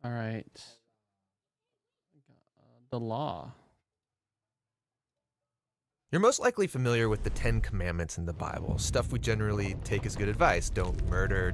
All right. The law. You're most likely familiar with the 10 Commandments in the Bible, stuff we generally take as good advice. Don't murder.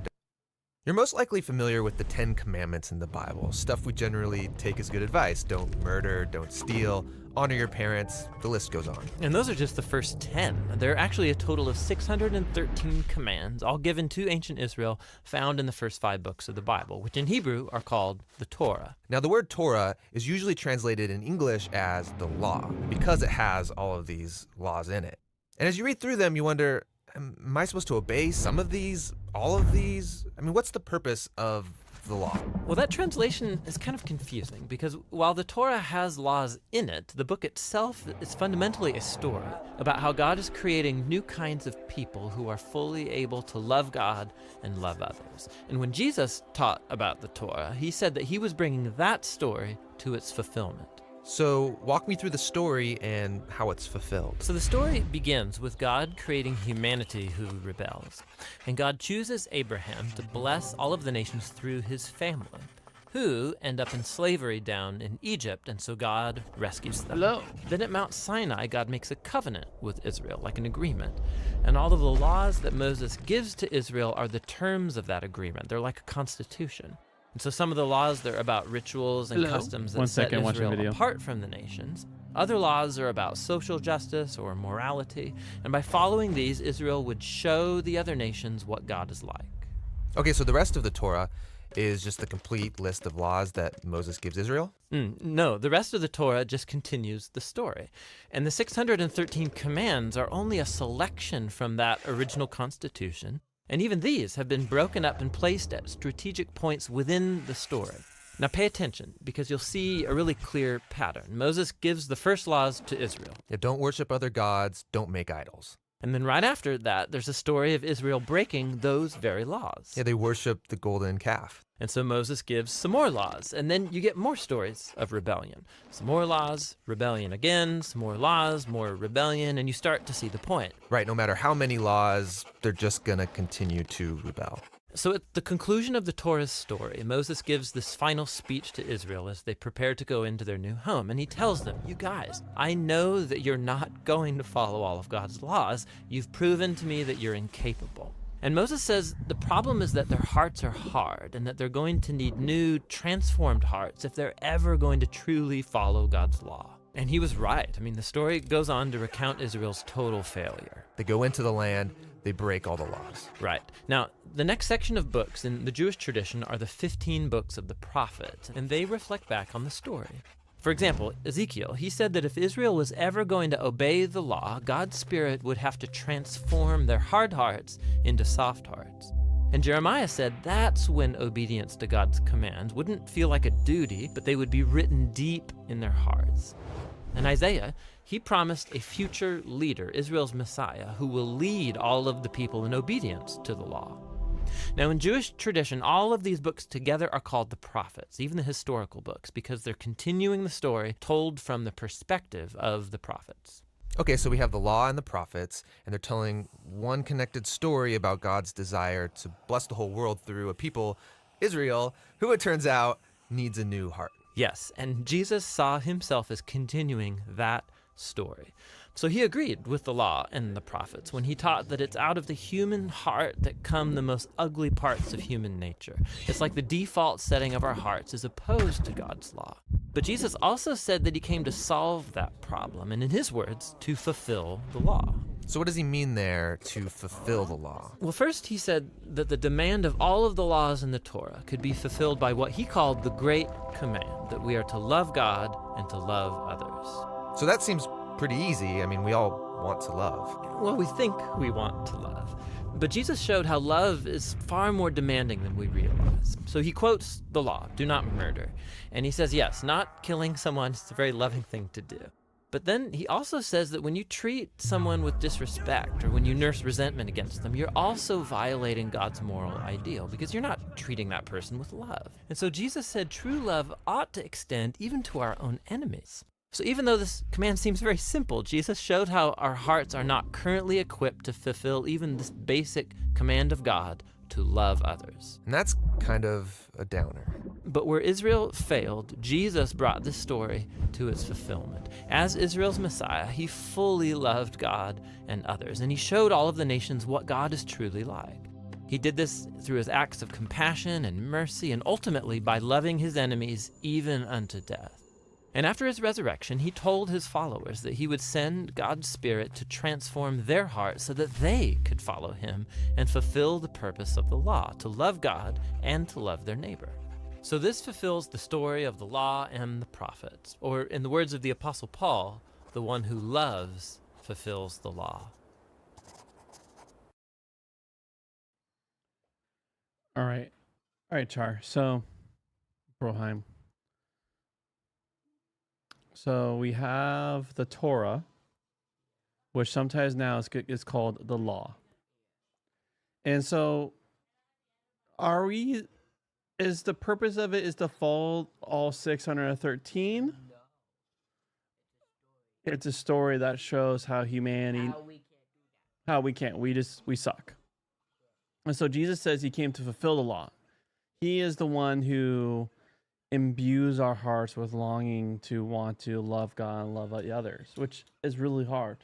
You're most likely familiar with the 10 Commandments in the Bible, stuff we generally take as good advice. Don't murder, don't steal, honor your parents, the list goes on. And those are just the first 10. There are actually a total of 613 commands, all given to ancient Israel, found in the first 5 books of the Bible, which in Hebrew are called the Torah. Now, the word Torah is usually translated in English as the law, because it has all of these laws in it. And as you read through them, you wonder, am I supposed to obey some of these, all of these? I mean, what's the purpose of the law? Well, that translation is kind of confusing because while the Torah has laws in it, the book itself is fundamentally a story about how God is creating new kinds of people who are fully able to love God and love others. And when Jesus taught about the Torah, he said that he was bringing that story to its fulfillment. So walk me through the story and how it's fulfilled. So the story begins with God creating humanity who rebels. And God chooses Abraham to bless all of the nations through his family, who end up in slavery down in Egypt, and so God rescues them. Hello. Then at Mount Sinai, God makes a covenant with Israel, like an agreement. And all of the laws that Moses gives to Israel are the terms of that agreement. They're like a constitution. And so some of the laws, they're about rituals and customs that set Israel apart from the nations. Other laws are about social justice or morality. And by following these, Israel would show the other nations what God is like. Okay, so the rest of the Torah is just the complete list of laws that Moses gives Israel? No, the rest of the Torah just continues the story. And the 613 commands are only a selection from that original constitution. And even these have been broken up and placed at strategic points within the story. Now pay attention, because you'll see a really clear pattern. Moses gives the first laws to Israel. Yeah, don't worship other gods, don't make idols. And then right after that, there's a story of Israel breaking those very laws. Yeah, they worship the golden calf. And so Moses gives some more laws, and then you get more stories of rebellion. Some more laws, rebellion again, some more laws, more rebellion, and you start to see the point. Right, no matter how many laws, they're just gonna continue to rebel. So at the conclusion of the Torah's story, Moses gives this final speech to Israel as they prepare to go into their new home. And he tells them, you guys, I know that you're not going to follow all of God's laws. You've proven to me that you're incapable. And Moses says the problem is that their hearts are hard and that they're going to need new, transformed hearts if they're ever going to truly follow God's law. And he was right. I mean, the story goes on to recount Israel's total failure. They go into the land, they break all the laws. Right. Now, the next section of books in the Jewish tradition are the 15 books of the prophets, and they reflect back on the story. For example, Ezekiel, he said that if Israel was ever going to obey the law, God's Spirit would have to transform their hard hearts into soft hearts. And Jeremiah said that's when obedience to God's commands wouldn't feel like a duty, but they would be written deep in their hearts. And Isaiah, he promised a future leader, Israel's Messiah, who will lead all of the people in obedience to the law. Now, in Jewish tradition, all of these books together are called the prophets, even the historical books, because they're continuing the story told from the perspective of the prophets. Okay, so we have the law and the prophets, and they're telling one connected story about God's desire to bless the whole world through a people, Israel, who it turns out needs a new heart. Yes, and Jesus saw himself as continuing that story. So he agreed with the law and the prophets when he taught that it's out of the human heart that come the most ugly parts of human nature. It's like the default setting of our hearts is opposed to God's law. But Jesus also said that he came to solve that problem, and in his words, to fulfill the law. So what does he mean there, to fulfill the law? Well, first he said that the demand of all of the laws in the Torah could be fulfilled by what he called the Great Command, that we are to love God and to love others. So that seems pretty easy. I mean, we all want to love. Well, we think we want to love. But Jesus showed how love is far more demanding than we realize. So he quotes the law, do not murder. And he says, yes, not killing someone is a very loving thing to do. But then he also says that when you treat someone with disrespect or when you nurse resentment against them, you're also violating God's moral ideal because you're not treating that person with love. And so Jesus said true love ought to extend even to our own enemies. So even though this command seems very simple, Jesus showed how our hearts are not currently equipped to fulfill even this basic command of God to love others. And that's kind of a downer. But where Israel failed, Jesus brought this story to its fulfillment. As Israel's Messiah, he fully loved God and others, and he showed all of the nations what God is truly like. He did this through his acts of compassion and mercy, and ultimately by loving his enemies even unto death. And after his resurrection, he told his followers that he would send God's Spirit to transform their hearts so that they could follow him and fulfill the purpose of the law, to love God and to love their neighbor. So this fulfills the story of the law and the prophets, or in the words of the Apostle Paul, the one who loves fulfills the law. All right, Char. So, Broheim. So we have the Torah, which sometimes now is called the law. And so, is the purpose of it is to follow all 613? It's a story that shows how humanity, how we can't, we suck. And so Jesus says he came to fulfill the law. He is the one who imbues our hearts with longing to want to love God and love the others, which is really hard.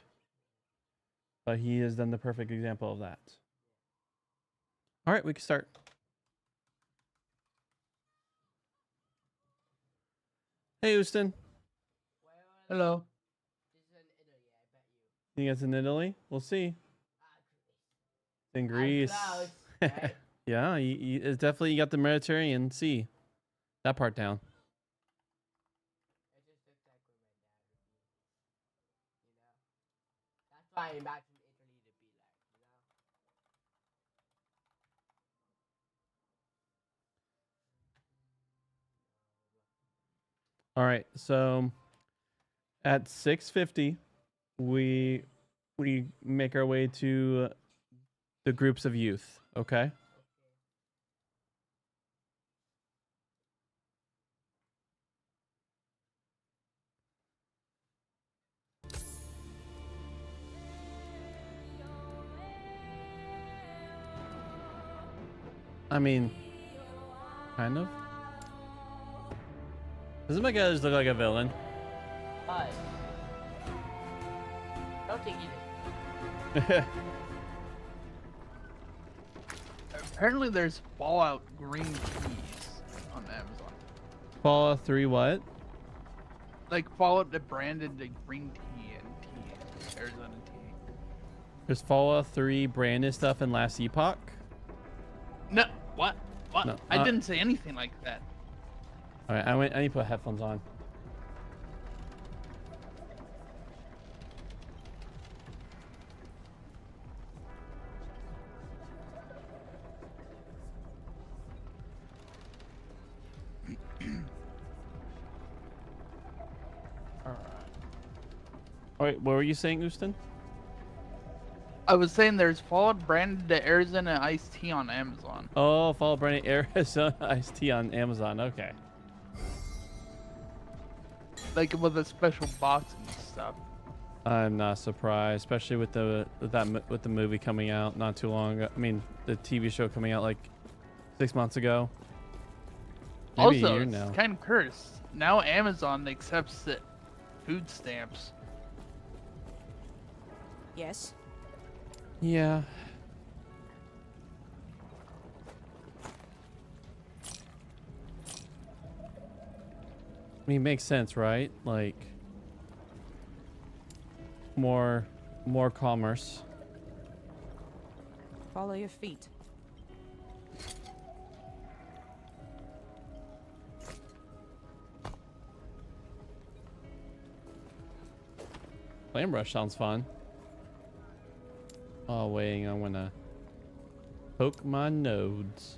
But he is then the perfect example of that. All right, we can start. Hey, Houston. Hello. You think it's in Italy? We'll see. It's in Greece. Right? Yeah, it's definitely, you got the Mediterranean Sea. That part down. That's why I back from Italy to be like, All right, so at 6:50, we make our way to the groups of youth. Okay. I mean, kind of. Doesn't my guy just look like a villain? But don't take it. Apparently there's Fallout green teas on Amazon. Fallout 3 what? Like Fallout the branded the green tea and tea, Arizona tea. There's Fallout 3 branded stuff in Last Epoch. No, what? What? No, I didn't say anything like that. All right, I need to put headphones on. All right, what were you saying, Houston? I was saying there's Fallout branded the Arizona iced tea on Amazon. Oh, Fallout branded Arizona iced tea on Amazon. Okay. Like with a special box and stuff. I'm not surprised, especially with the movie coming out not too long ago. I mean, the TV show coming out like 6 months ago. Maybe Also, a year it's now. kind of cursed. Now Amazon accepts the food stamps. Yes. Yeah. I mean, it makes sense, right? Like more commerce. Follow your feet. Flame Rush sounds fun. Oh, wait, I'm gonna poke my nodes.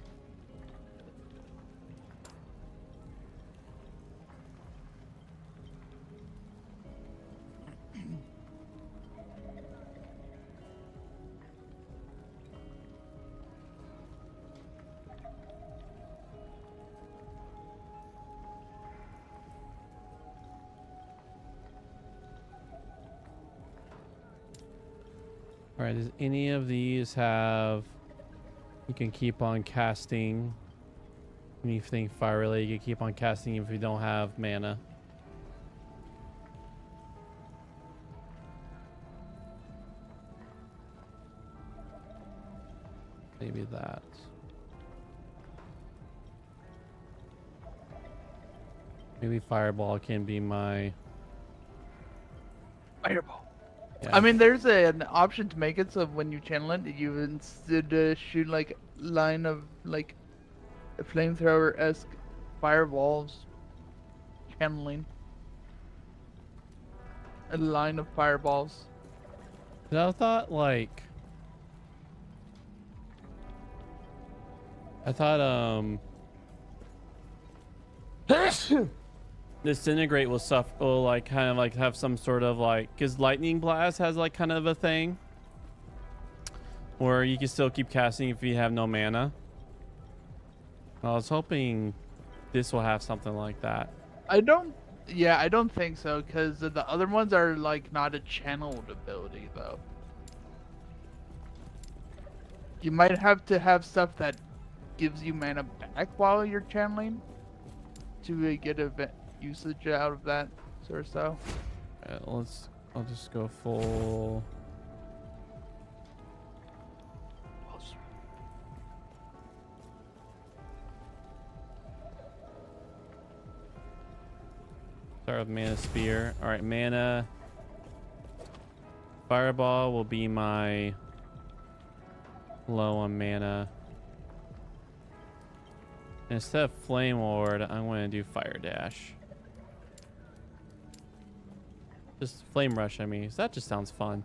All right, does any of these have You can keep on casting anything fire related. You can keep on casting if you don't have mana. Maybe that. Maybe fireball can be my. Fireball. Yeah. I mean, there's an option to make it so when you channel it, you instead shoot like line of like flamethrower-esque fireballs, channeling a line of fireballs. I thought like. Disintegrate will like kind of like have some sort of like, because lightning blast has like kind of a thing where you can still keep casting if you have no mana. I was hoping this will have something like that. I don't think so, because the other ones are like not a channeled ability though. You might have to have stuff that gives you mana back while you're channeling to get a usage out of that sort of stuff. I'll just go full. Start with mana spear. All right, mana. Fireball will be my low on mana. Instead of flame ward, I'm going to do fire dash. Just flame rush, I mean. That just sounds fun.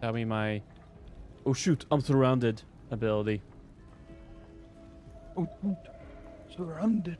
That'll be my oh shoot, I'm surrounded ability. Oh, surrounded.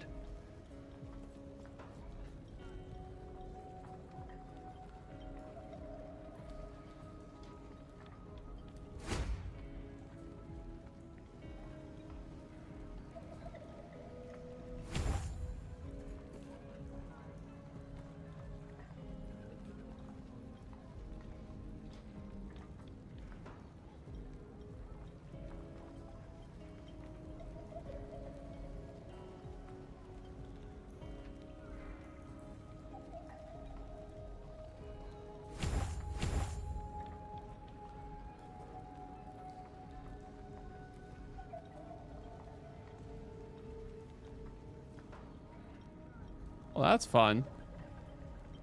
Well, that's fun.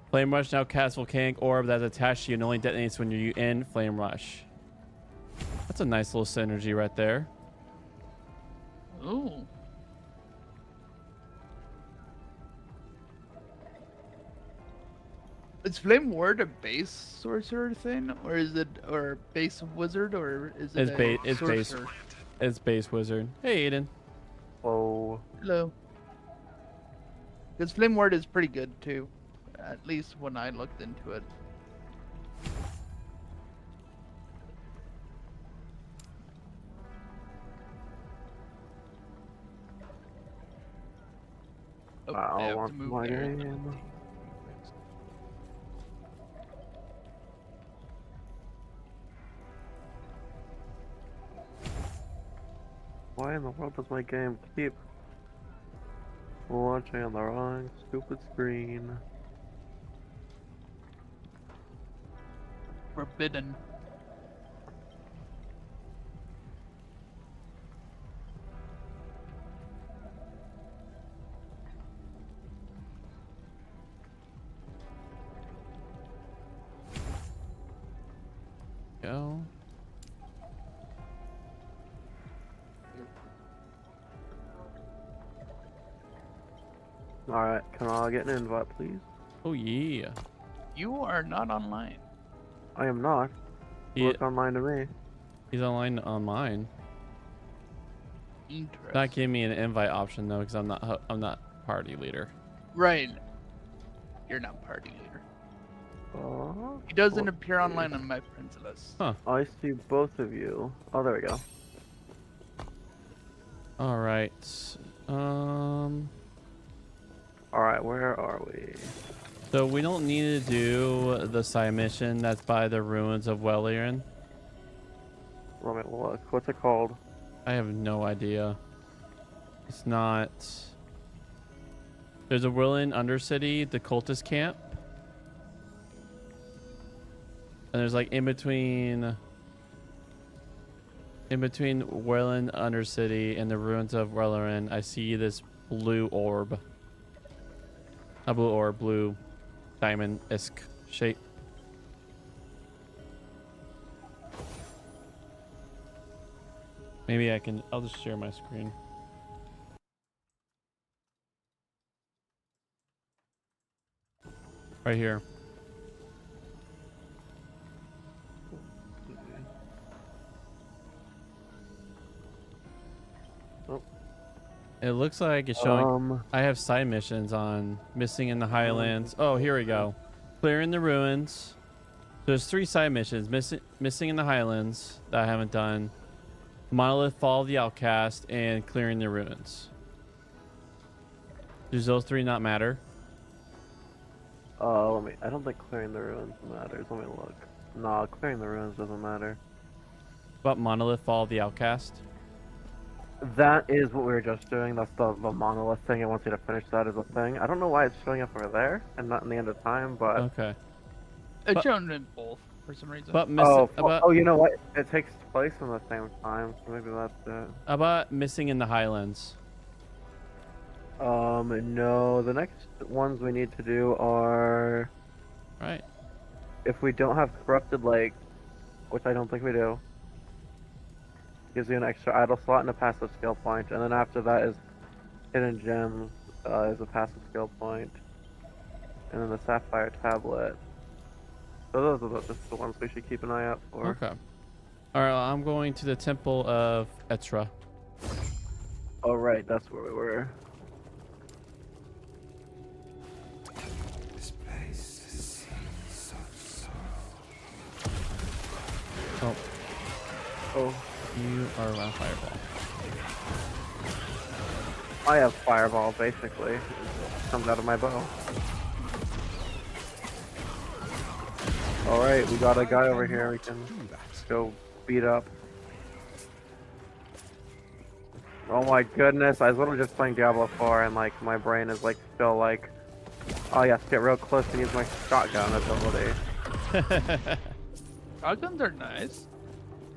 Flame rush now casts volcanic orb that's attached to you and only detonates when you're in flame rush. That's a nice little synergy right there. Ooh. Is Flame Ward a base sorcerer thing, or is it base wizard, or is it It's base. sorcerer? It's base wizard. Hey, Aiden. Oh, Hello. Because Flame Ward is pretty good too, at least when I looked into it. Oh, I I have to want move my there. game. Why in the world does my game keep launching on the wrong stupid screen? Forbidden. Go. Alright, can I get an invite, please? Oh yeah. You are not online. I am not. He, Look online to me. he's online on mine. Interesting. Not giving me an invite option though, because I'm not party leader. Right. You're not party leader. He doesn't appear online on my friends list. Huh. I see both of you. Oh, there we go. All right. Alright, where are we? So we don't need to do the side mission that's by the ruins of Welliran. Let me look. What's it called? I have no idea. It's not. There's a Whirling Undercity, the cultist camp. And there's like in between Whirling Undercity and the ruins of Whirling, I see this blue orb. A blue orb, blue diamond-esque shape. Maybe I'll just share my screen. Right here. Oh. It looks like it's showing. I have side missions on Missing in the Highlands. Oh, here we go. Clearing the ruins. There's 3 side missions. Missing in the Highlands that I haven't done. Monolith, Fall of the Outcast, and Clearing the Ruins. Does those 3 not matter? I don't think clearing the ruins matters. Let me look. No, clearing the ruins doesn't matter. But Monolith, Fall of the Outcast? That is what we were just doing. That's the monolith thing. It wants you to finish that as a thing. I don't know why it's showing up over there and not in the end of time, but... Okay. It's shown in both for some reason. But you know what? It takes place in the same time, so maybe that's it. How about Missing in the Highlands? No. The next ones we need to do are... Right. If we don't have Corrupted Lake, which I don't think we do, gives you an extra idle slot and a passive skill point, and then after that is Hidden Gems is a passive skill point, and then the Sapphire Tablet. So those are just the ones we should keep an eye out for. Okay. Alright, I'm going to the Temple of Etra. Oh right, that's where we were. This place seems so. Oh, Oh, you are around Fireball. I have Fireball basically. It comes out of my bow. Alright, we got a guy over here we can go beat up. Oh my goodness, I was literally just playing Diablo 4 and like my brain is like still like, oh yes, get real close and use my shotgun ability. Shotguns are nice.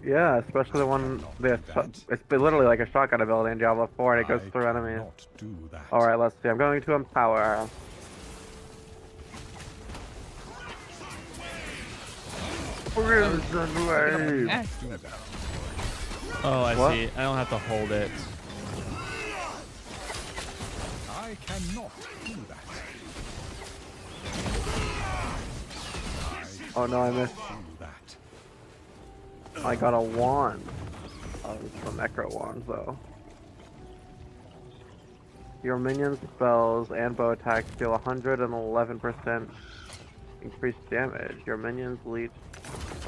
Yeah, especially the one, it's literally like a shotgun ability in Diablo 4 and it goes through enemies. Alright, let's see, I'm going to Empower. Oh, I What? see. I don't have to hold it. I cannot do that. Oh no, I missed. Do that. I got a wand. Oh, it's from Necro Wands though. Your minions' spells and bow attacks deal 111% increased damage. Your minions leech.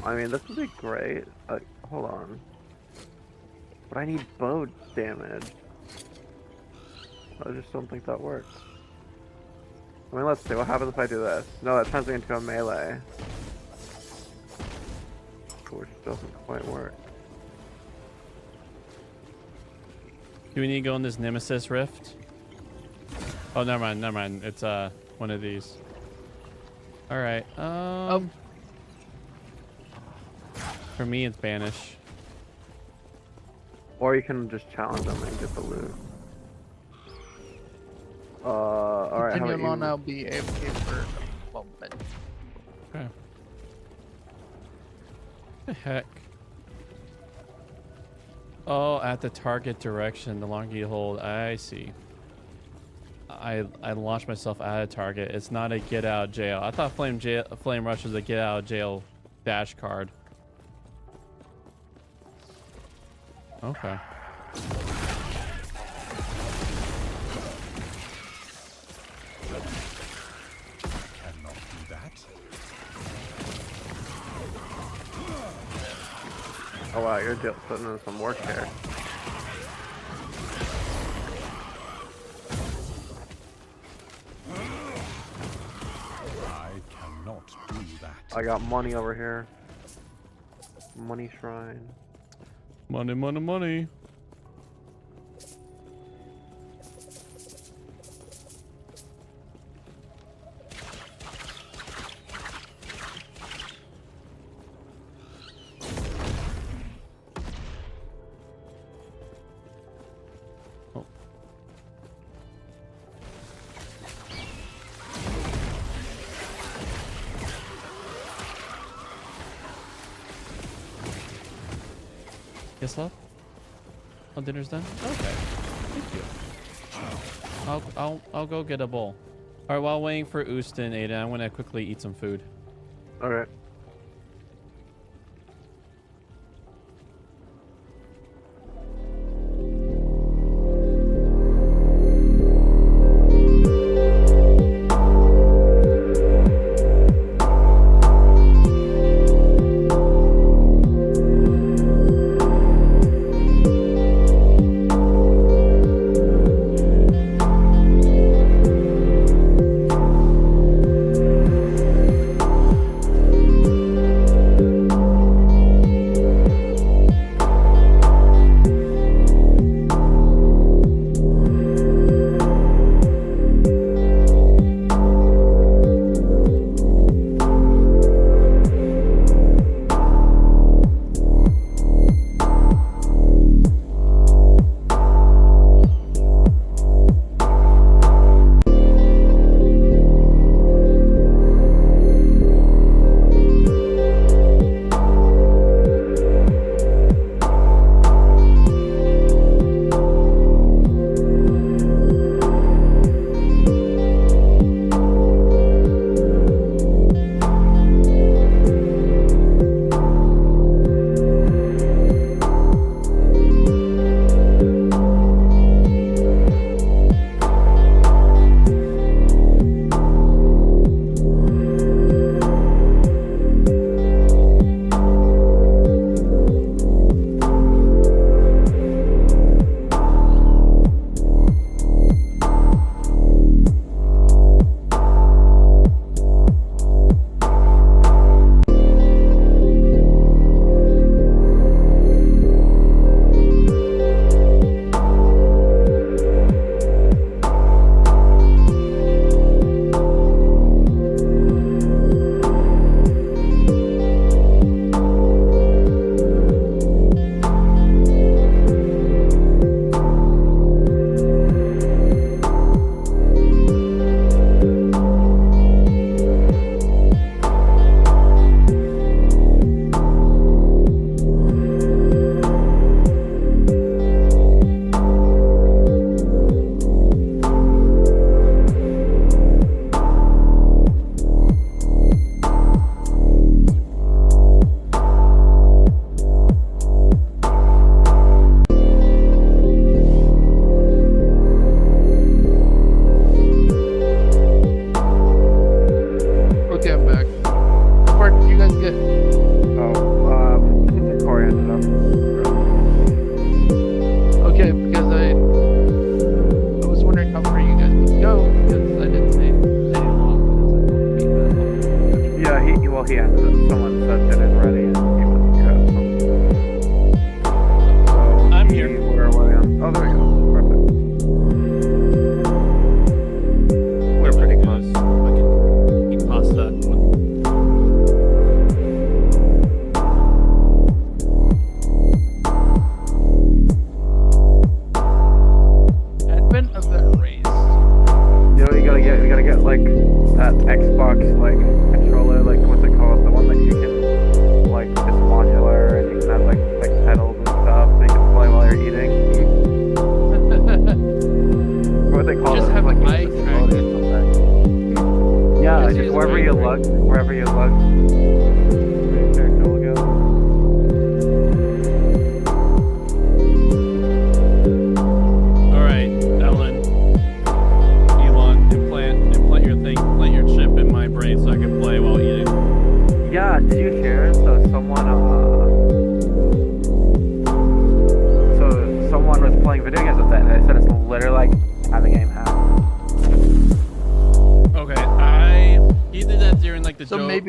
I mean, this would be great. Hold on. But I need bow damage. I just don't think that works. I mean, let's see. What happens if I do this? No, that turns me into a melee. Which doesn't quite work. Do we need to go in this Nemesis Rift? Oh, never mind, never mind. It's one of these. All right. For me, it's Banish. Or you can just challenge them and get the loot. Alright, how Continue about on, you? I'll be AFK for a moment. Okay. The heck? Oh, at the target direction, the longer you hold. I see. I launched myself at a target. It's not a get out of jail. I thought Flame Rush was a get out of jail dash card. Okay. Cannot do that. Oh wow, you're putting in some work here. I cannot do that. I got money over here. Money shrine. Money, money, money. Yes, love? Oh, dinner's done? Okay. Thank you. I'll go get a bowl. All right, while waiting for Oostin, Aiden, I'm gonna quickly eat some food. Alright.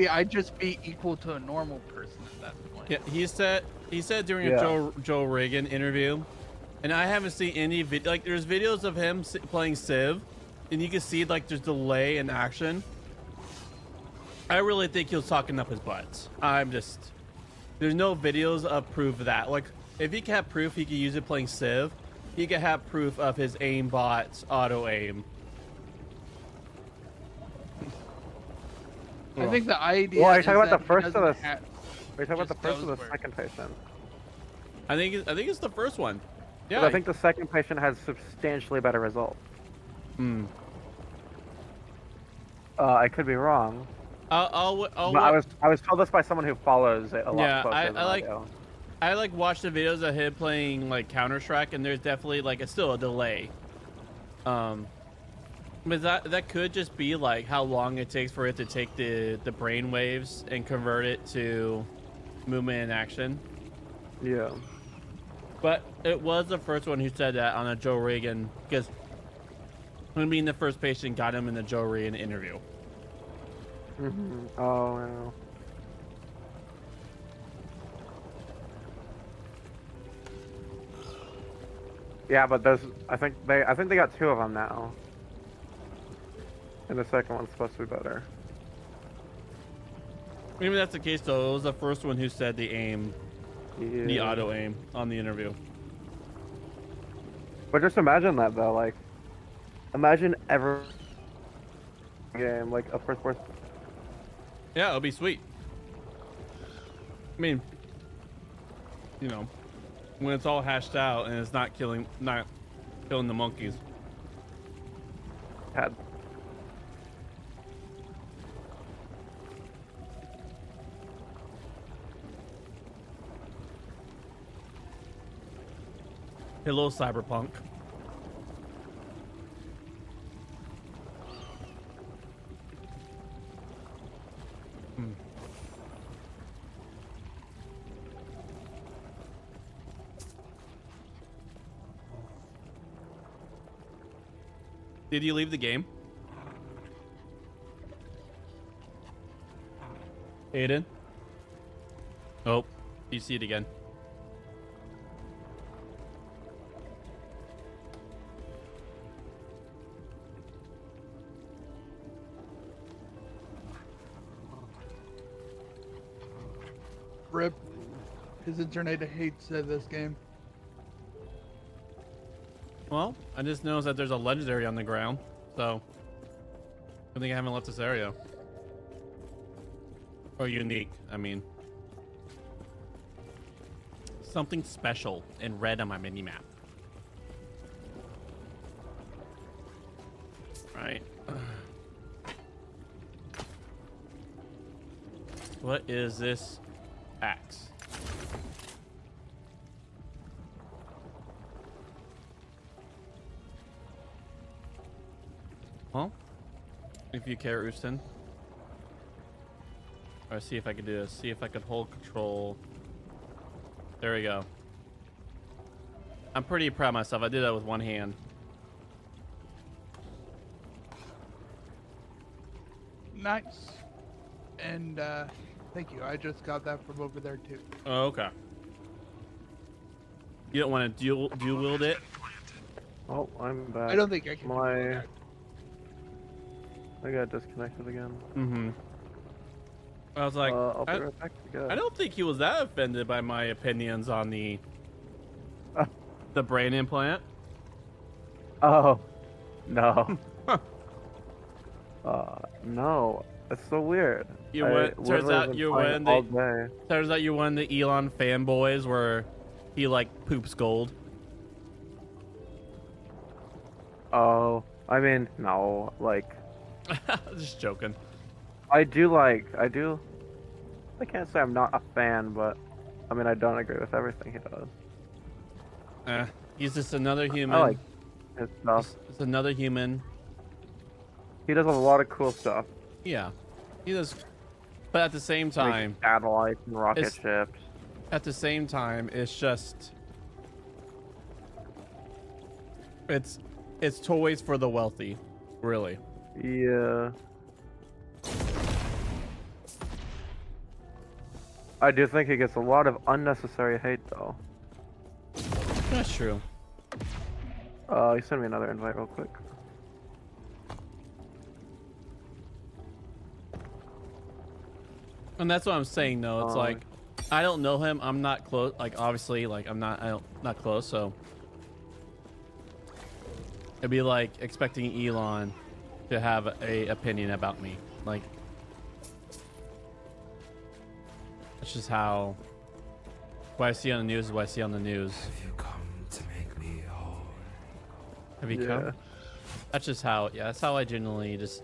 I'd just be equal to a normal person at that point. Yeah, he said during a Joe Rogan interview, and I haven't seen any video. Like, there's videos of him playing Civ, and you can see like there's delay in action. I really think he was talking up his butt. There's no videos of proof of that. Like, if he could have proof, he could use it playing Civ. He could have proof of his aimbot's auto aim. I think the idea. Well, are you talking about the first or the? Are you talking about the first or the second person? I think it's the first one. But Yeah. I think the second patient has substantially better results. Hmm. I could be wrong. I'll But I was told this by someone who follows it a lot Yeah, closer I than I like- do. I like watched the videos of him playing like Counter-Strike, and there's definitely like it's still a delay. But that could just be like how long it takes for it to take the brain waves and convert it to movement and action. Yeah. But it was the first one who said that on a Joe Rogan, because him being the first patient got him in the Joe Rogan interview. Mm-hmm. Oh, wow. Yeah, but there's I think they got 2 of them now. And the second one's supposed to be better. Maybe that's the case though. It was the first one who said the aim, the Yeah. auto aim on the interview. But just imagine that though, like, imagine every game like a first person. Yeah, it'll be sweet. I mean, you know, when it's all hashed out and it's not killing the monkeys. Had. Hello, Cyberpunk. Hmm. Did you leave the game? Aiden? Oh, you see it again. Rip. His internet hates this game. Well, I just noticed that there's a legendary on the ground, so I think I haven't left this area. Or unique, I mean. Something special in red on my mini map. Right. What is this axe? Well, if you care, Houston. Or see if I could do this. See if I could hold control. There we go. I'm pretty proud of myself. I did that with one hand. Nice. And thank you. I just got that from over there too. Oh, okay. You don't want to dual wield it? Oh, I'm back. I don't think I can. do My that. I got disconnected again. Mm-hmm. I was like, I'll be right back. I don't think he was that offended by my opinions on the brain implant. Oh, no. Huh. No. It's so weird. You I went, turns literally out been you're playing one all the day. turns out you're one of the Elon fanboys where he like poops gold. Oh, I mean, no. Like, Just joking. I can't say I'm not a fan, but I mean, I don't agree with everything he does. He's just another human. I like his stuff. It's another human. He does a lot of cool stuff. Yeah, he does. But at the same time, Like satellites and rocket it's- ships. at the same time, it's just it's toys for the wealthy, really. Yeah. I do think he gets a lot of unnecessary hate, though. That's true. You send me another invite real quick. And that's what I'm saying, though. It's Oh. like I don't know him. I'm not close. Like obviously, like I'm not close. So it'd be like expecting Elon to have a opinion about me. Like that's just how What I see on the news is what I see on the news. Have you come to make me whole? Have you Yeah. come? That's just how. Yeah, that's how I genuinely just.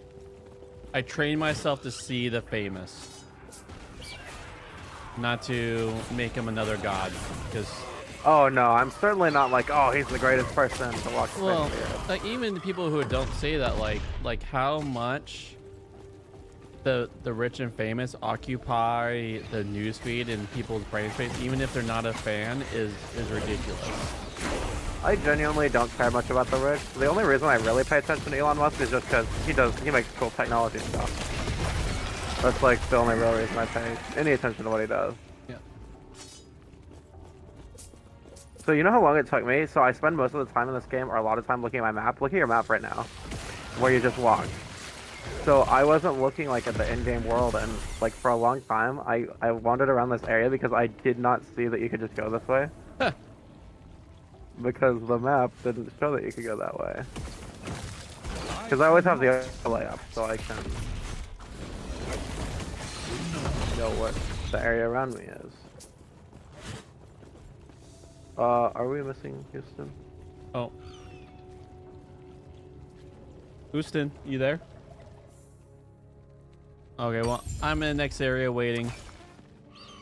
I train myself to see the famous, not to make him another god. Because Oh no, I'm certainly not like, oh, he's the greatest person to walk the well, face of the earth. like even the people who don't say that, like how much the rich and famous occupy the newsfeed and people's brain space, even if they're not a fan, is ridiculous. I genuinely don't care much about the rich. The only reason I really pay attention to Elon Musk is just because he makes cool technology stuff. That's like the only real reason I pay any attention to what he does. Yeah. So you know how long it took me? So I spend most of the time in this game, or a lot of time looking at my map. Look at your map right now, where you just walked. So I wasn't looking like at the in-game world, and like for a long time, I wandered around this area because I did not see that you could just go this way. Huh. Because the map didn't show that you could go that way. Because I always have the overlay up, so I can know what the area around me is. Are we missing Houston? Oh. Houston, you there? Okay, well, I'm in the next area waiting.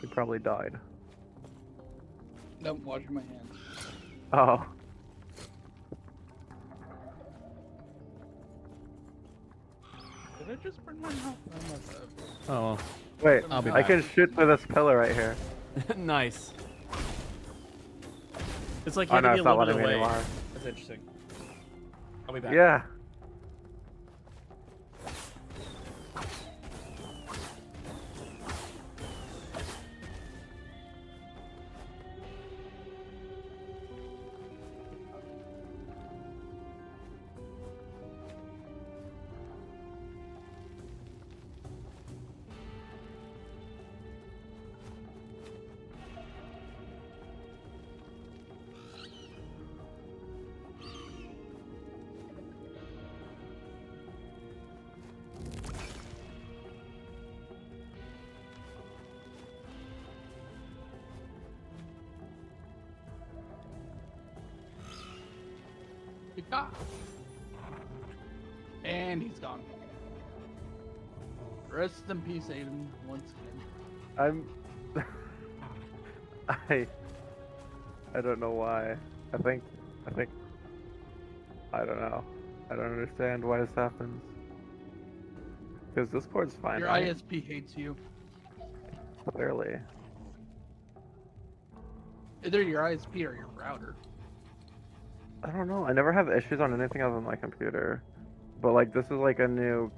He probably died. Nope, washing my hands. Oh. Did I just burn my house? Oh, my God. Oh, well. Wait, I'll be I back. can shoot through this pillar right here. Nice. It's like you Oh have no, to be it's a not little letting bit me away. anymore. That's interesting. I'll be back. Yeah. Ah. And he's gone. Rest in peace, Aiden, once again. I'm I don't know why. I think I don't know. I don't understand why this happens. Because Discord's fine, Your right? ISP hates you. Clearly. Either your ISP or your router. I don't know. I never have issues on anything other than my computer. But like this is like a new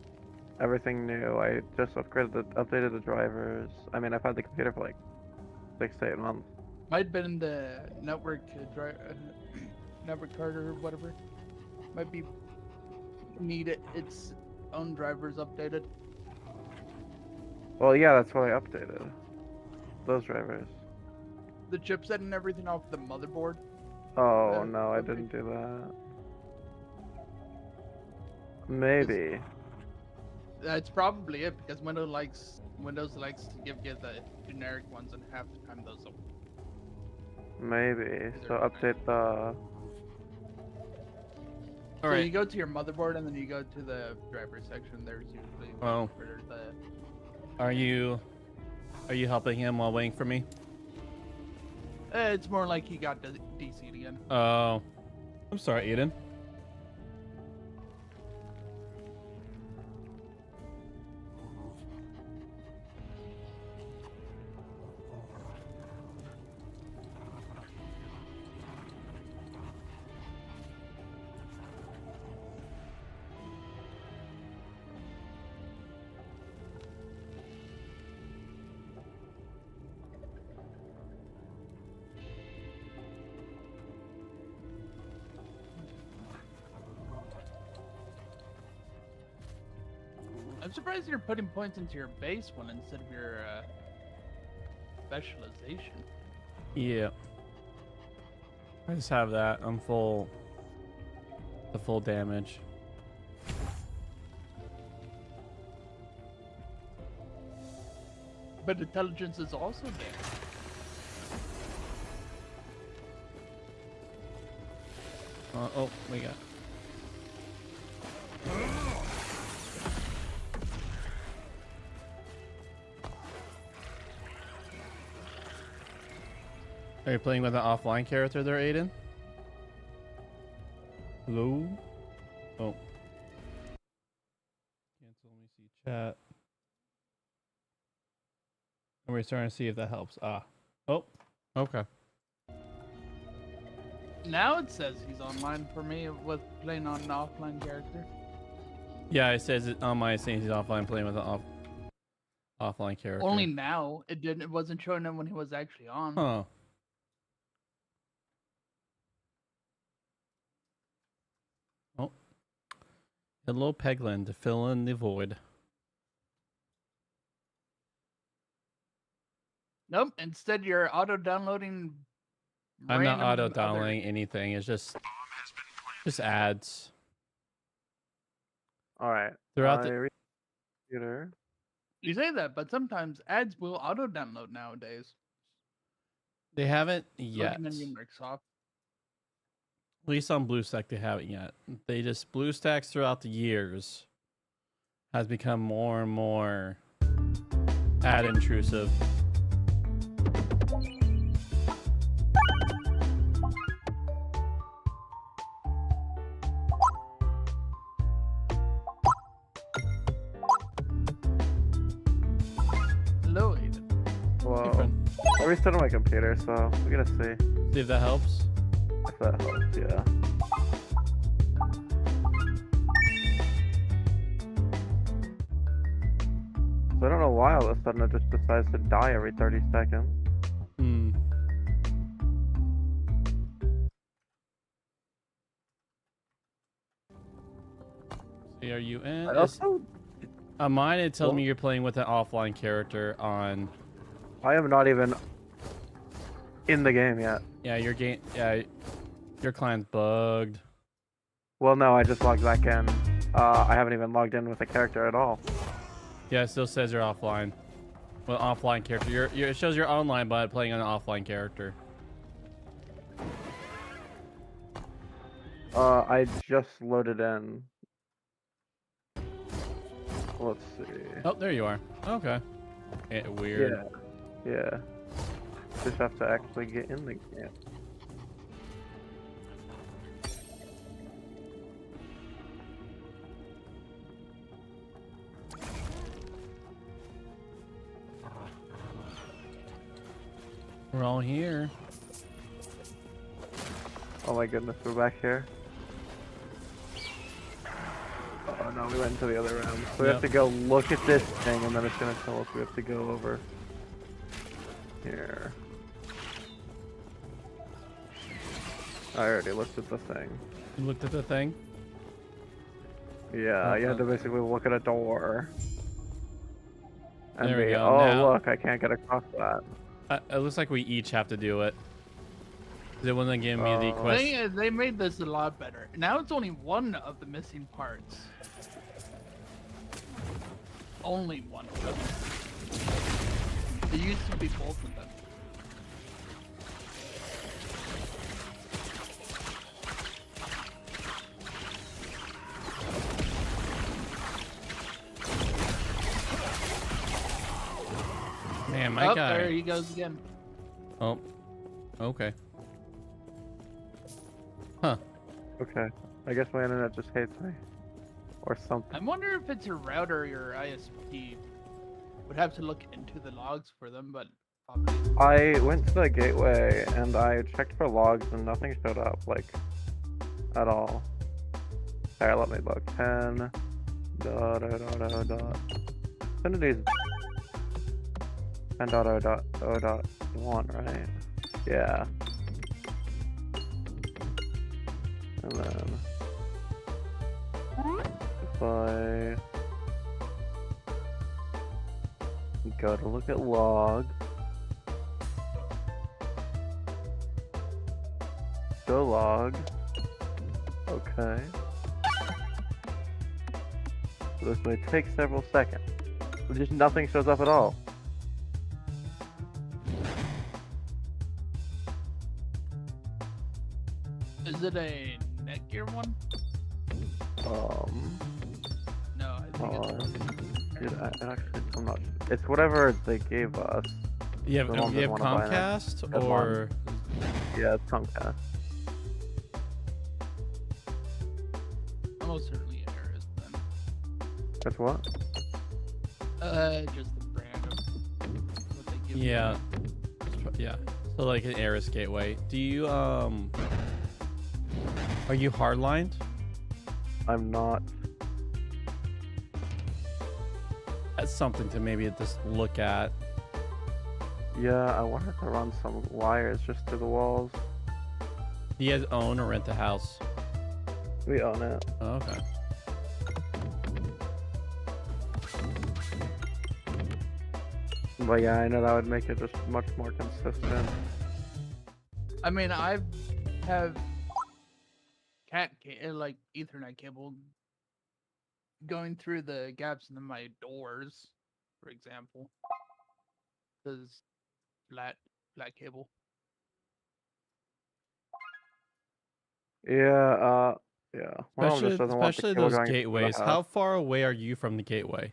everything new. I just updated the drivers. I mean I've had the computer for like 6 to 8 months. Might have been the network network card or whatever. Might be need its own drivers updated. Well yeah, that's why I updated. Those drivers. The chipset and everything off the motherboard. Oh Yeah, no, I okay. didn't do that. Maybe. That's probably it because Windows likes to give you the generic ones, and half the time those. Maybe. So update the. So All right. you go to your motherboard and then you go to the driver section. There's usually Oh. where the Are you helping him while waiting for me? it's more like he got DC'd again. Oh. I'm sorry, Aiden. I'm surprised you're putting points into your base one instead of your specialization. Yeah. I just have that. I'm full. The full damage. But intelligence is also there. Oh, we got. Are you playing with an offline character there, Aiden? Hello? Oh. Cancel, let me see chat. And we're starting to see if that helps. Ah. Oh, okay. Now it says he's online for me with playing on an offline character. Yeah, it says it on my saying he's offline playing with an offline character. Only now. It wasn't showing him when he was actually on. Huh. Oh. Hello, Peglin, to fill in the void. Nope. Instead, you're auto-downloading. I'm not random auto-downloading anything. It's just ads. All right. Throughout the Computer. You say that, but sometimes ads will auto-download nowadays. They haven't yet. Looking in Microsoft. At least on BlueStack, they haven't yet. They just BlueStacks throughout the years has become more and more ad intrusive. Hello, Aiden. Whoa. friend. I restarted my computer, so we gotta see See if that helps. if that helps. Yeah. So I don't know why all of a sudden it just decides to die every 30 seconds. Hmm. See, are you in? I also, On mine, it tells Well- me you're playing with an offline character on. I am not even in the game yet. Yeah, your game. Yeah, your client's bugged. Well, no, I just logged back in. I haven't even logged in with a character at all. Yeah, it still says you're offline. Well, offline character. It shows you're online, but playing on an offline character. I just loaded in. Let's see. Oh, there you are. Okay. Weird. Yeah. Yeah. Just have to actually get in the game. We're all here. Oh my goodness, we're back here. Oh no, we went into the other room. So we have Yep. to go look at this thing, and then it's gonna tell us we have to go over here. I already looked at the thing. You looked at the thing. Yeah, you had to basically look at a door. And There we be, go, oh now- look, I can't get across that. It looks like we each have to do it. 'Cause it wasn't giving me the quest. They made this a lot better. Now it's only one of the missing parts. Only one of them. It used to be both of them. Man, my Oh, guy. there he goes again. Oh. Okay. Huh. Okay, I guess my internet just hates me. Or something. I wonder if it's your router or your ISP. Would have to look into the logs for them, but probably. I went to the gateway and I checked for logs and nothing showed up, like, at all. Alright, let me look. 10. Infinity's 10.0.0.1, right? Yeah. And then if I go to look at log, go log, okay. So this may take several seconds. But just nothing shows up at all. Is it a gear one? No, I think Dude, actually, I'm not. It's whatever they gave us. You have, The one you that have wanna buy that. Comcast That one. or Yeah, it's Comcast. almost certainly Ares then. That's what? Just the brand of what they give you. yeah, yeah. So like an Eris gateway. Do you are you hardlined? I'm not. That's something to maybe just look at. Yeah, I wanted to run some wires just through the walls. Do you guys own or rent the house? We own it. Oh, okay. But yeah, I know that would make it just much more consistent. I mean, I have like Ethernet cable going through the gaps in my doors, for example. Because flat cable. Yeah, yeah. My mom just doesn't want the Especially cable those going through the gateways. house. How far away are you from the gateway?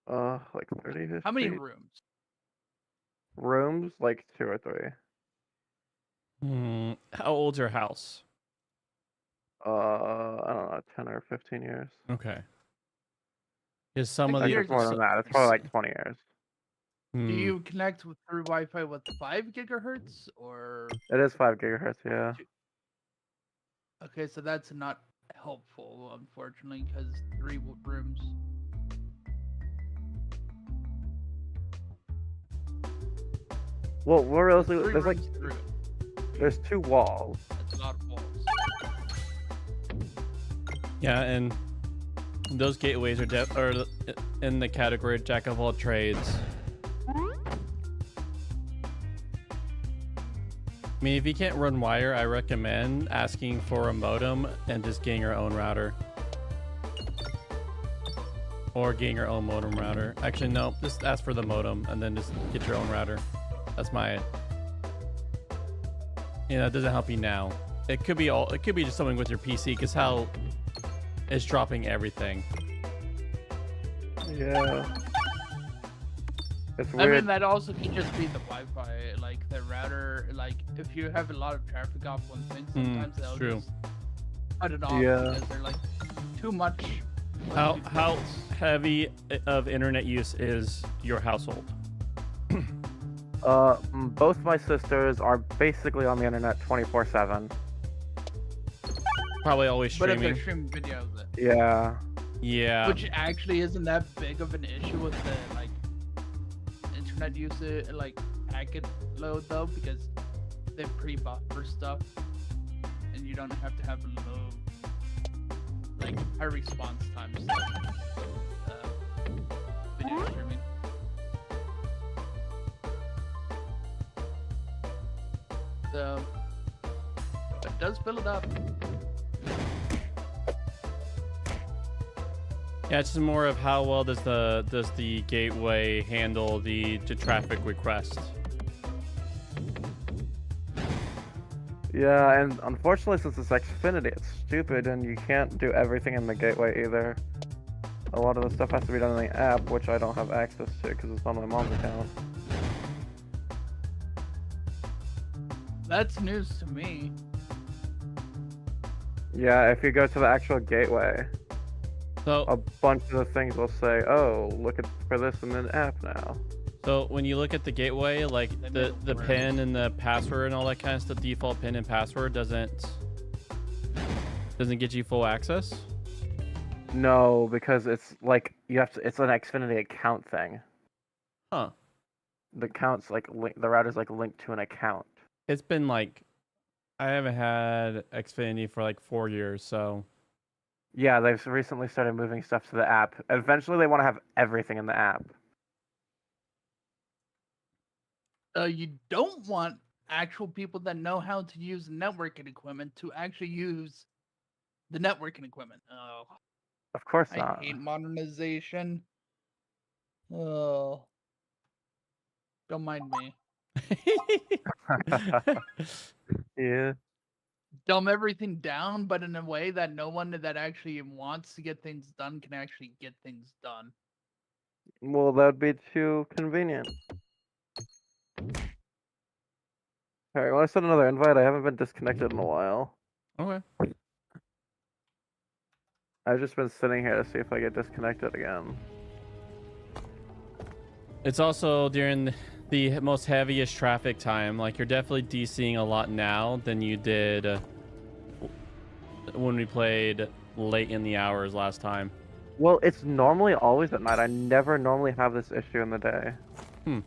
Like 30 How many feet. rooms? Rooms? Like 2 or 3. How old's your house? I don't know, 10 or 15 years. Okay. Is some of Like, the years it's more is than that. It's probably like 20 years. Do you connect through Wi-Fi with 5 gigahertz or? It is 5 gigahertz, yeah. Okay, so that's not helpful, unfortunately, because 3 rooms. Well, we're There's realistically, 3 there's like, rooms through it. there's 2 walls. That's a lot of walls. Yeah, and those gateways are in the category of jack of all trades. I mean, if you can't run wire, I recommend asking for a modem and just getting your own router. Or getting your own modem router. Actually, no, just ask for the modem and then just get your own router. That's my... Yeah, it doesn't help you now. It could be just something with your PC, because how it's dropping everything. Yeah. It's I weird. mean, that also can just be the Wi-Fi, like the router. Like, if you have a lot of traffic off one thing, sometimes they'll true. just cut it off Yeah. because they're like too much. How heavy of internet use is your household? Both my sisters are basically on the internet 24/7. Probably always But if streaming. they're streaming videos, Yeah. Yeah. which actually isn't that big of an issue with the like internet usage, like packet load though, because they pre-buffer stuff, and you don't have to have low, like high response times. Video streaming. So it does fill it up. Yeah, it's just more of how well does the gateway handle the traffic request. Yeah, and unfortunately, since it's Xfinity, it's stupid, and you can't do everything in the gateway either. A lot of the stuff has to be done in the app, which I don't have access to because it's on my mom's account. That's news to me. Yeah, if you go to the actual gateway, So a bunch of the things will say, "Oh, look for this in the app now." So when you look at the gateway, like the pin and the password and all that kind of stuff, default pin and password doesn't get you full access. No, because it's like you have to. It's an Xfinity account thing. Huh. The account's like the router's like linked to an account. It's been like, I haven't had Xfinity for like 4 years, so. Yeah, they've recently started moving stuff to the app. Eventually, they want to have everything in the app. You don't want actual people that know how to use networking equipment to actually use the networking equipment. Oh, Of course I not. hate modernization. Oh, don't mind me. Yeah. dumb everything down, but in a way that no one that actually wants to get things done can actually get things done. Well, that would be too convenient. Alright, want to send another invite? I haven't been disconnected in a while. Okay. I've just been sitting here to see if I get disconnected again. It's also during the most heaviest traffic time. Like, you're definitely DCing a lot now than you did when we played late in the hours last time. Well, it's normally always at night. I never normally have this issue in the day. Hmm.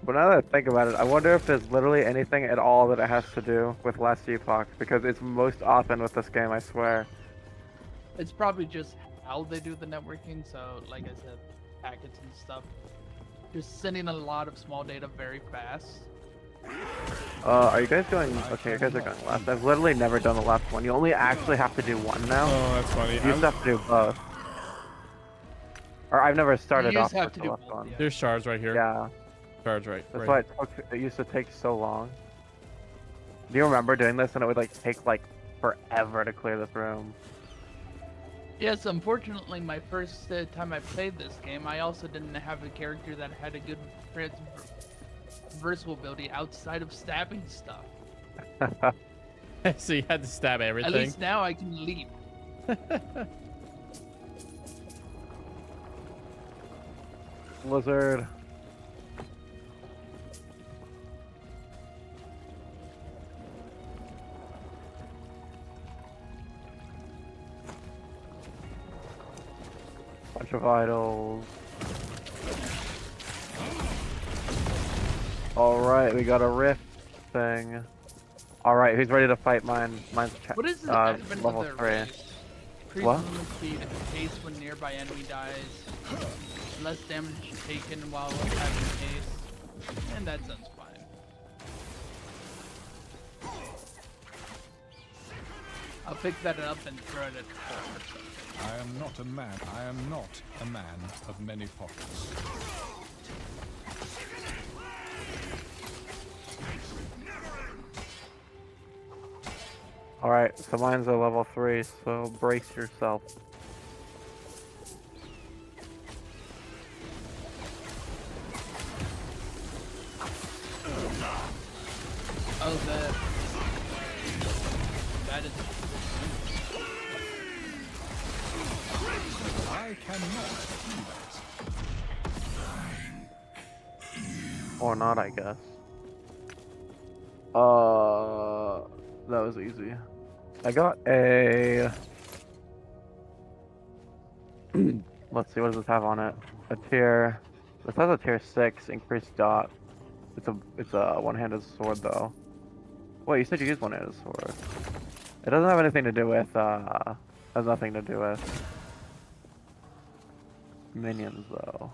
But now that I think about it, I wonder if there's literally anything at all that it has to do with last Epoch, because it's most often with this game, I swear. It's probably just how they do the networking. So, like I said, packets and stuff. Just sending a lot of small data very fast. Are you guys going? Okay, you guys are going left. I've literally never done the left one. You only actually have to do one now. Oh, that's funny. You used to have to do both. Or I've never started You off just have with to the do left both, one. yeah. There's shards right here. Yeah, Shards right. that's right. why it used to take so long. Do you remember doing this and it would like take like forever to clear this room? Yes, unfortunately, my first time I played this game, I also didn't have a character that had a good versatile ability outside of stabbing stuff. So you had to stab everything. At least now I can leap. Lizard. Bunch of idols. Alright, we got a rift thing. Alright, who's ready to fight mine? Mine's What is the advent level of the 3. race? Increase What? movement speed, pace when nearby enemy dies, less damage taken while having haste, and that sounds fine. I'll pick that up and throw it at the I am not a man. I am not a man of many pockets. Alright, so mine's a level 3, so brace yourself. Oh, that is. I cannot do that. Or not, I guess. That was easy. I got a... Let's see, what does this have on it? A tier... This has a tier 6 increased dot. It's a one-handed sword, though. Wait, you said you used one-handed sword. It doesn't have anything to do with, has nothing to do with minions, though.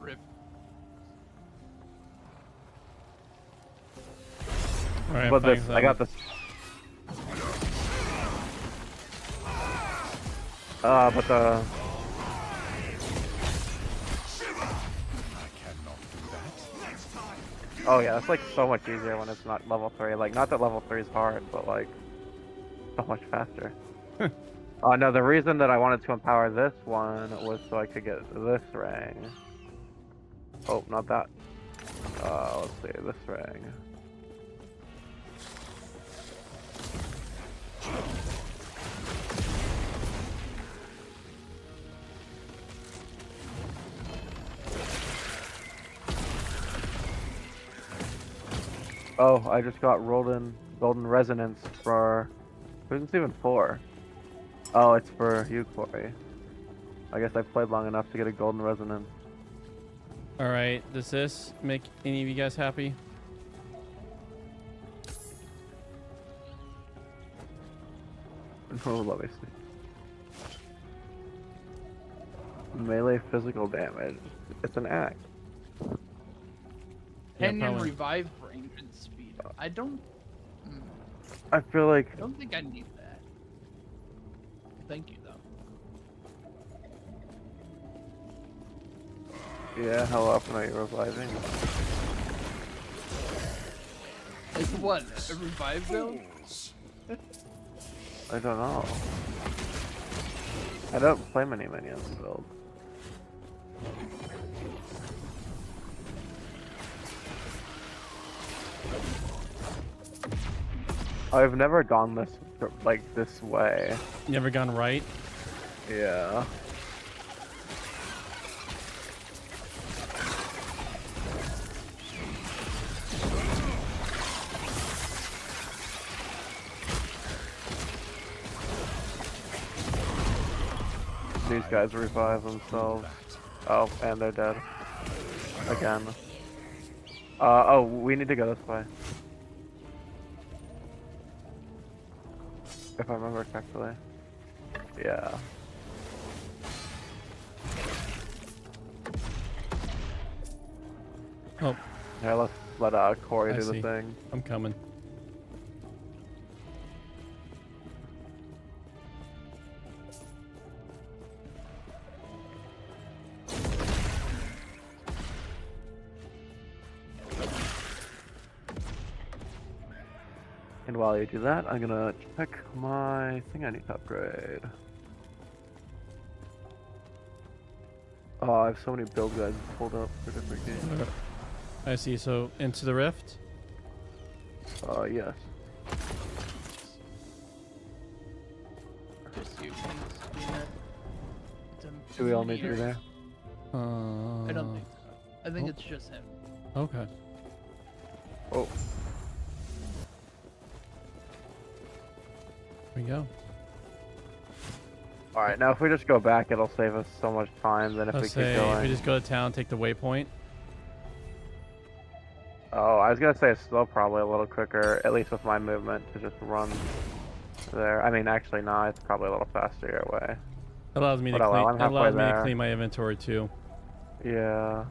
Rip. All right, But thanks, this, I got this. But the... I cannot do that. Oh yeah, it's like so much easier when it's not level 3. Like, not that level 3 is hard, but like, so much faster. No, the reason that I wanted to empower this one was so I could get this ring. Oh, not that. Let's see, this ring. Oh, I just got golden resonance for... Who's this even for? Oh, it's for you, Corey. I guess I played long enough to get a golden resonance. All right, does this make any of you guys happy? Oh, let me see. Melee physical damage. It's an axe. Yeah, Canyon probably. revive range and speed. I don't I feel like... think I need that. Thank you though. Yeah, how often are you reviving? It's what? A revive zone? I don't know. I don't play many minions build. I've never gone this way. Never gone right. Yeah. These guys revive themselves. Oh, and they're dead. Again. Oh, we need to go this way. If I remember correctly. Yeah. Oh, Yeah, let's let Corey I do see. the thing. I'm coming. And while you do that, I'm gonna check my thing I need to upgrade. Oh, I have so many build guides pulled up for different games. I see. So into the rift. Yes. Just you can spin it. It's a Do we all need to meteor. be there? I don't think so. I think it's just him. Okay. Oh, Here we go. alright, now if we just go back, it'll save us so much time than if we Let's keep say going. if we just go to town, take the waypoint. Oh, I was gonna say it's still probably a little quicker, at least with my movement, to just run there. I mean, actually, no, it's probably a little faster your way. It allows me to But clean. I'm It halfway allows me to there. clean my inventory too. Yeah.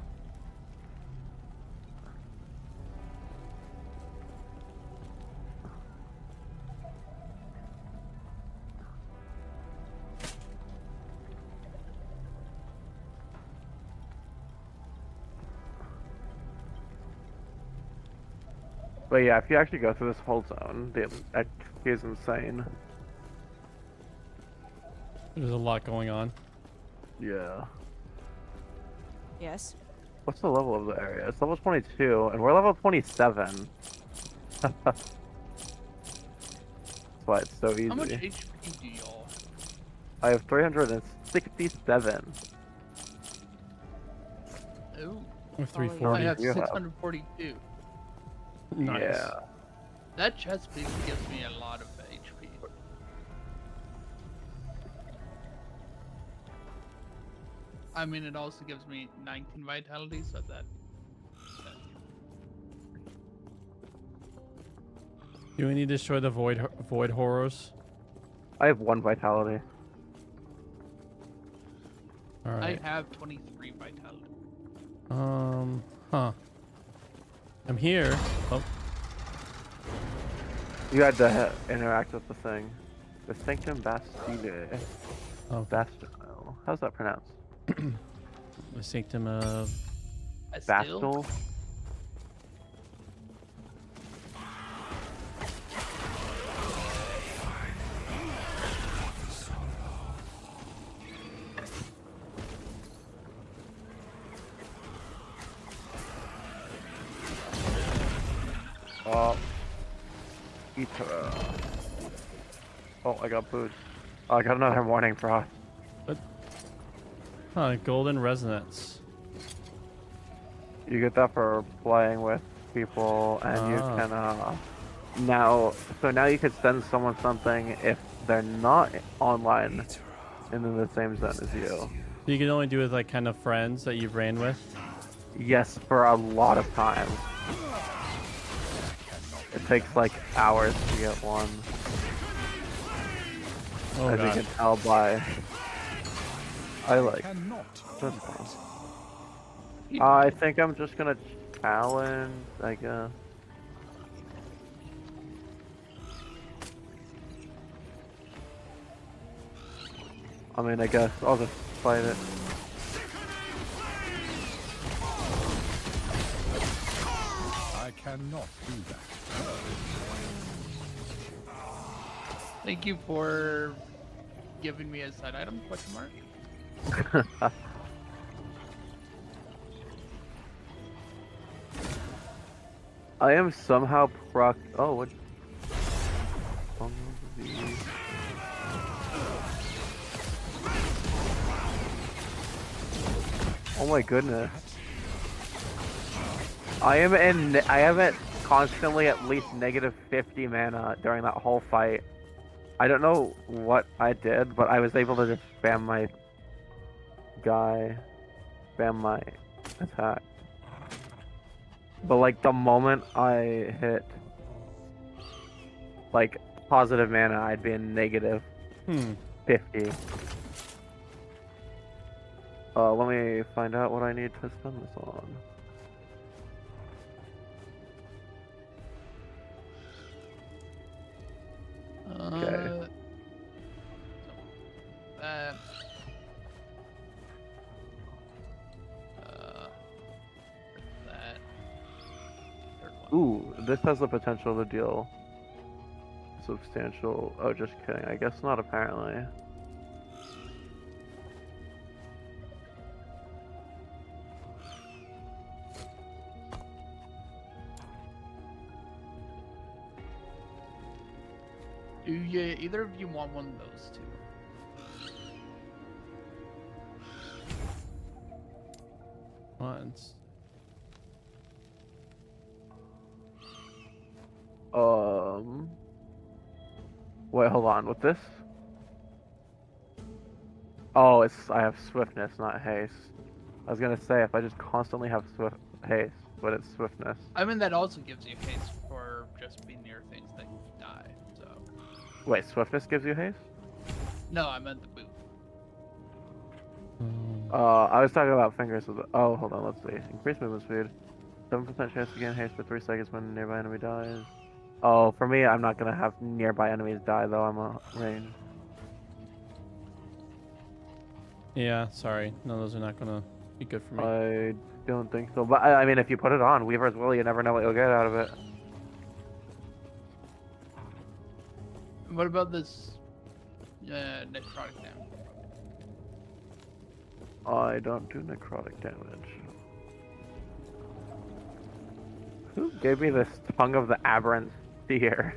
But yeah, if you actually go through this whole zone, the XP is insane. There's a lot going on. Yeah. Yes. What's the level of the area? It's level 22, and we're level 27. That's why it's so easy. How much HP do y'all? I have 367. Ooh. With Oh, yeah. 340. I have you have? 642. Nice. Yeah. That chest piece gives me a lot of HP. I mean, it also gives me 19 vitality, so that. Do we need to destroy the void horrors? I have 1 vitality. All right. I have 23 vitality. Huh. I'm here. Oh, You had to interact with the thing. The Sanctum Bastille. oh, Bastille. How's that pronounced? the sanctum of. Bastille? Oh. Oh, I got boots. Oh, I got another morning frost. Huh, golden resonance. You get that for playing with people, and you can now. So now you could send someone something if they're not online and in the same zone as you. You can only do it with like kind of friends that you've ran with. Yes, for a lot of time. It takes like hours to get one, Oh as you god. can tell by. I like Cannot this do one. that. I think I'm just gonna challenge, I guess. I mean, I guess I'll just fight it. I cannot do that. Thank you for giving me a side item, question mark? I am somehow proc. Oh, what? Oh my goodness. I am at constantly at least negative 50 mana during that whole fight. I don't know what I did, but I was able to just spam my guy, spam my attack. But like the moment I hit like positive mana, I'd be in negative 50. Let me find out what I need to spend this on. Okay. That. That. Third one. Ooh, this has the potential to deal substantial. Oh, just kidding. I guess not, apparently. Do you, either of you want one of those two? Once. Wait, hold on. With this? Oh, I have swiftness, not haste. I was gonna say if I just constantly have haste, but it's swiftness. I mean, that also gives you haste for just being near things that die, so. Wait, swiftness gives you haste? No, I meant the boot. I was talking about fingers. Oh, hold on. Let's see. Increase movement speed. 7% chance to gain haste for 3 seconds when a nearby enemy dies. Oh, for me, I'm not gonna have nearby enemies die though. I'm a range. Yeah, sorry. No, those are not gonna be good for me. I don't think so. But I mean, if you put it on, Weaver's Will, you never know what you'll get out of it. What about this necrotic damage? I don't do necrotic damage. Who gave me this Tongue of the Aberrant Seer?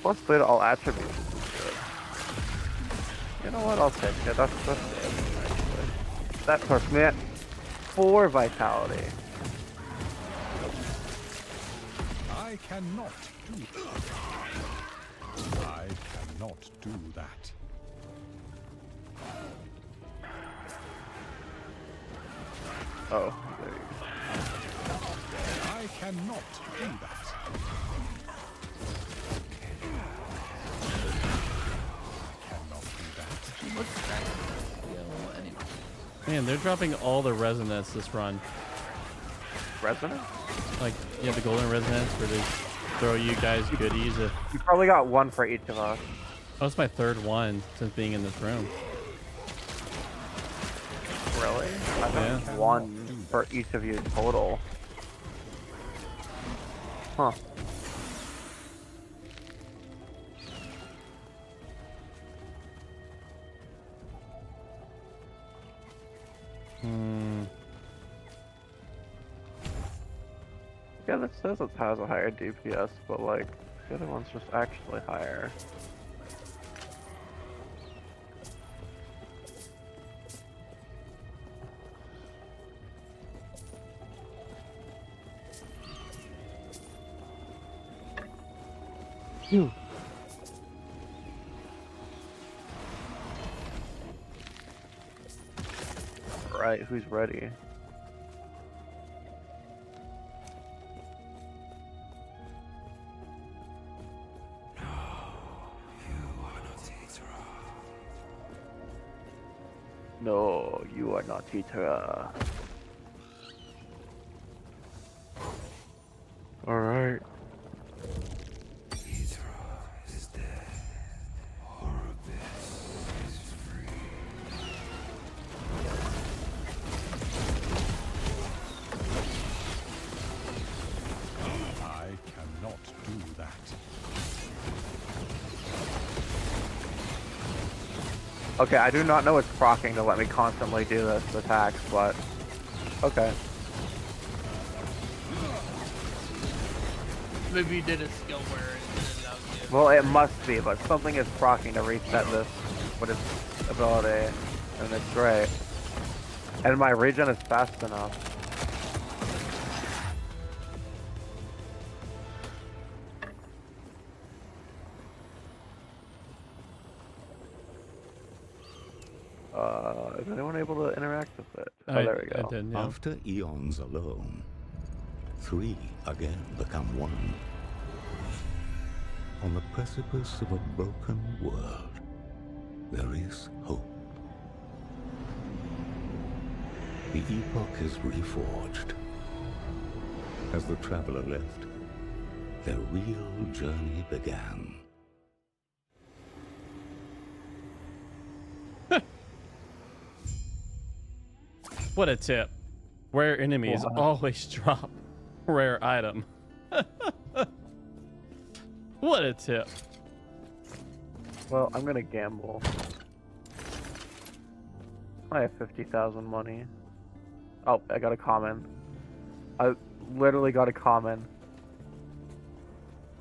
Plus 3 to all attributes is good. You know what? I'll take it. That's good, actually. That puts me at 4 vitality. I cannot do that. I cannot do that. Oh, there you go. I cannot do that. Cannot do that. What's that? Yeah, anyway. Man, they're dropping all the resonance this run. Resonance? Like, you have the golden resonance where they throw you guys goodies. You probably got 1 for each of us. Oh, it's my 3rd one since being in this room. Really? I got Yeah. 1 for each of you total. Huh. Yeah, this says it has a higher DPS, but like, the other one's just actually higher. Phew. Right, who's ready? No, you are not Titra. Alright. is dead. Horribus is free. Okay, I do not know it's proccing to let me constantly do this attacks, but okay. Maybe you did a skill where it allows you. Well, it must be, but something is proccing to reset this with its ability, and it's great. And my regen is fast enough. Is anyone able to interact with it? Oh, there we go. I did, yeah. After eons alone, three again become one. On the precipice of a broken world, there is hope. The Epoch is reforged. As the traveler left, their real journey began. What a tip. Rare enemies Wow. always drop rare item. What a tip. Well, I'm gonna gamble. I have 50,000 money. Oh, I got a common. I literally got a common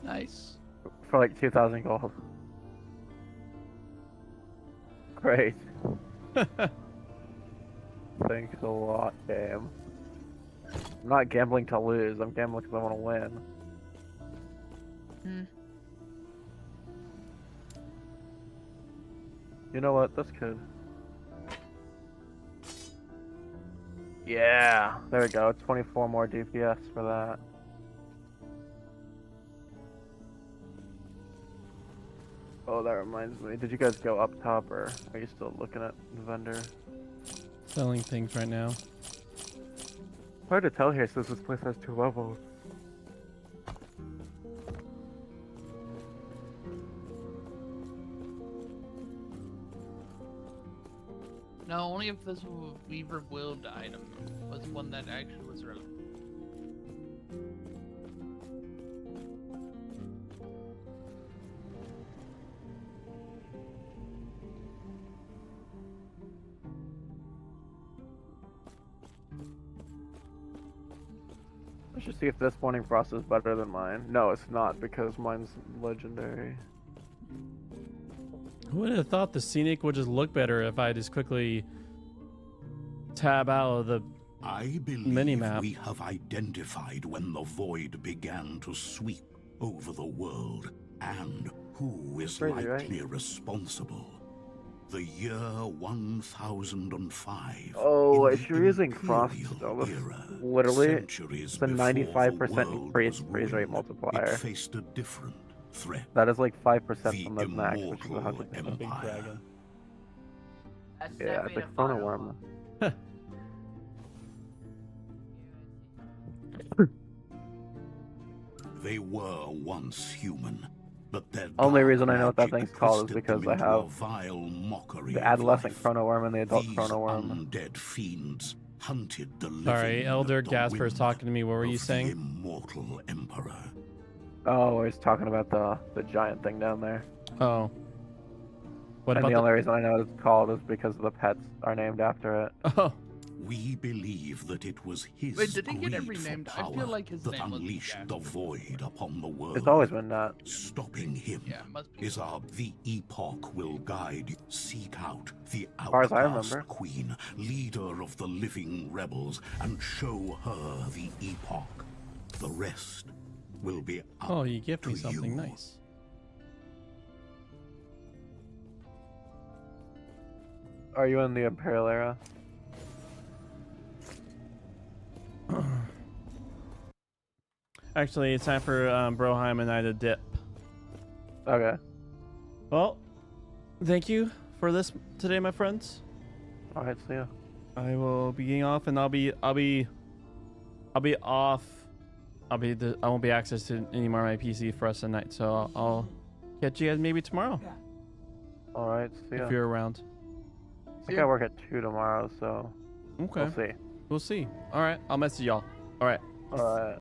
Nice. for like 2,000 gold. Great. Thanks a lot, game. I'm not gambling to lose, I'm gambling because I want to win. Hmm. You know what? This could. Yeah, there we go. 24 more DPS for that. Oh, that reminds me. Did you guys go up top, or are you still looking at the vendor? Selling things right now. Hard to tell here since this place has 2 levels. No, only if this Weaver willed item was one that actually was relevant. I should see if this Morning Frost is better than mine. No, it's not because mine's legendary. Who would have thought the scenic would just look better if I just quickly tab out of the I believe Minimap. we have identified when the void began to sweep over the world and who is Crazy, right? likely responsible. The year 1005. Oh, in if the you're using Frost, Imperial though, that's era, literally centuries it's a before the 95% world increase was freeze rate ruined, multiplier. It faced a different threat. That is like 5% The from the max, which is immortal 100%. empire. That's Yeah, definitely it's like a Chrono final Worm. one. They were once human, but their Only dark reason I know what that magic thing's called is twisted because them I into have a vile mockery the of adolescent life. Chrono Worm and the adult These Chrono Worm. undead fiends hunted the living Sorry, Elder at the Gasper's whim talking to me. What were you of the saying? immortal emperor. Oh, he's talking about the giant thing down there. Oh. What And about the only reason I know what it's called is because the pets are named after it. Oh. We believe that it was his Wait, did he get it greed for renamed? I feel power like his that name was unleashed the Gasper. void upon the world. It's always been that. Stopping him Yeah, must be. is our the Epoch will guide you. Seek out the far as I outcast remember. queen, leader of the living rebels, and show her the Epoch. The rest will be up Oh, you give me to something you. nice. Are you in the Imperial era? Actually, it's time for Broheim and I to dip. Okay. Well, thank you for this today, my friends. Alright, see ya. I will be getting off, and I'll be off. I won't be access to any more of my PC for us tonight, so I'll catch you guys maybe tomorrow Alright, see ya. if you're around. I think I work at 2 tomorrow, so Okay, we'll see. we'll see. All right, I'll message y'all. All right. Alright.